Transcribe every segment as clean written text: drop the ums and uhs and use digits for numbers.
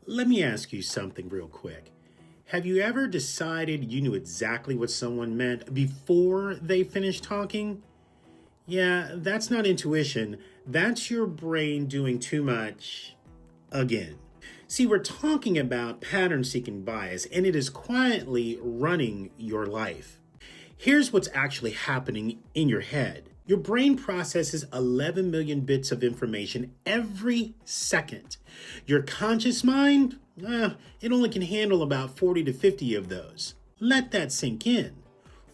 Let me ask you something real quick. Have you ever decided you knew exactly what someone meant before they finished talking? Yeah, that's not intuition. That's your brain doing too much again. See, we're talking about pattern seeking bias, and it is quietly running your life. Here's what's actually happening in your head. Your brain processes 11 million bits of information every second. Your conscious mind, it only can handle about 40 to 50 of those. Let that sink in.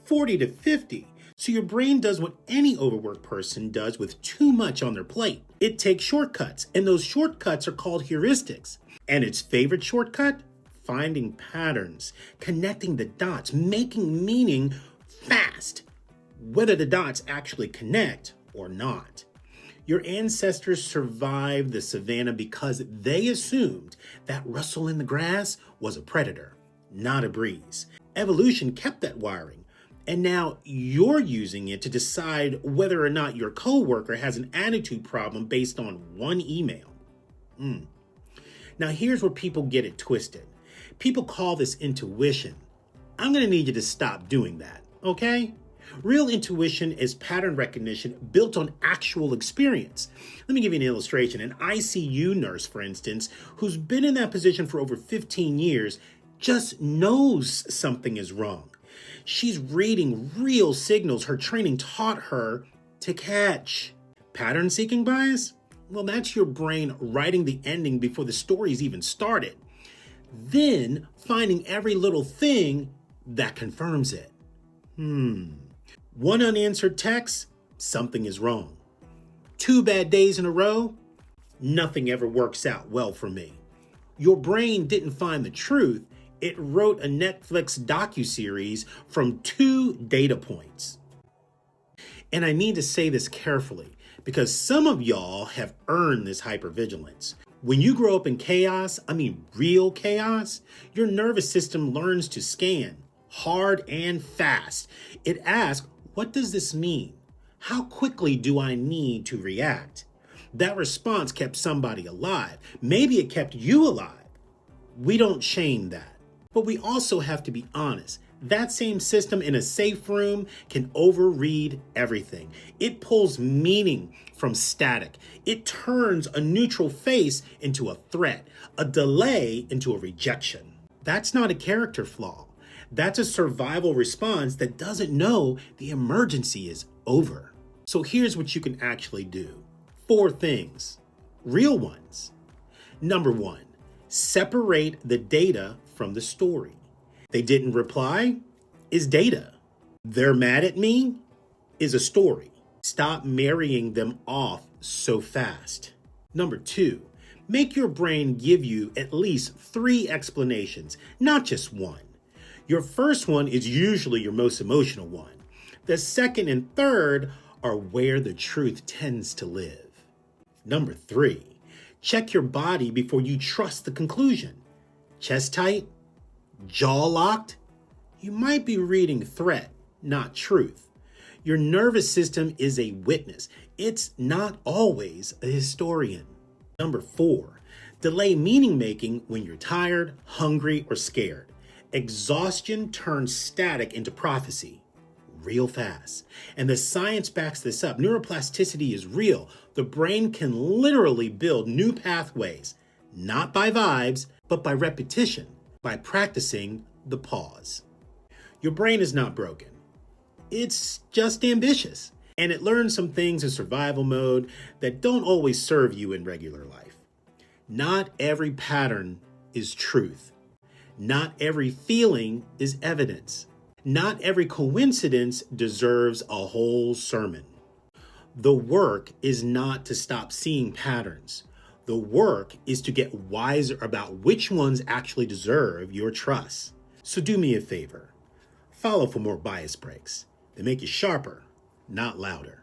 40 to 50. So your brain does what any overworked person does with too much on their plate. It takes shortcuts, and those shortcuts are called heuristics. And its favorite shortcut? Finding patterns, connecting the dots, making meaning fast, whether the dots actually connect or not. Your ancestors survived the savannah because they assumed that rustle in the grass was a predator, not a breeze. Evolution kept that wiring, and now you're using it to decide whether or not your coworker has an attitude problem based on one email. Now here's where people get it twisted. People call this intuition. I'm going to need you to stop doing that, okay? Real intuition is pattern recognition built on actual experience. Let me give you an illustration. An ICU nurse, for instance, who's been in that position for over 15 years, just knows something is wrong. She's reading real signals her training taught her to catch. Pattern seeking bias? Well, that's your brain writing the ending before the story's even started. Then finding every little thing that confirms it. One unanswered text, something is wrong. 2 bad days in a row, nothing ever works out well for me. Your brain didn't find the truth. It wrote a Netflix docuseries from 2 data points. And I need to say this carefully because some of y'all have earned this hypervigilance. When you grow up in chaos, real chaos, your nervous system learns to scan hard and fast. It asks, what does this mean? How quickly do I need to react? That response kept somebody alive. Maybe it kept you alive. We don't shame that. But we also have to be honest. That same system in a safe room can overread everything. It pulls meaning from static. It turns a neutral face into a threat, a delay into a rejection. That's not a character flaw. That's a survival response that doesn't know the emergency is over. So here's what you can actually do. 4 things, real ones. Number 1, separate the data from the story. They didn't reply is data. They're mad at me is a story. Stop marrying them off so fast. Number 2, make your brain give you at least 3 explanations, not just one. Your first one is usually your most emotional one. The second and third are where the truth tends to live. Number 3, check your body before you trust the conclusion. Chest tight? Jaw locked? You might be reading threat, not truth. Your nervous system is a witness. It's not always a historian. Number 4, delay meaning making when you're tired, hungry, or scared. Exhaustion turns static into prophecy real fast. And the science backs this up. Neuroplasticity is real. The brain can literally build new pathways, not by vibes, but by repetition, by practicing the pause. Your brain is not broken. It's just ambitious. And it learns some things in survival mode that don't always serve you in regular life. Not every pattern is truth. Not every feeling is evidence. Not every coincidence deserves a whole sermon. The work is not to stop seeing patterns. The work is to get wiser about which ones actually deserve your trust. So do me a favor. Follow for more bias breaks. They make you sharper, not louder.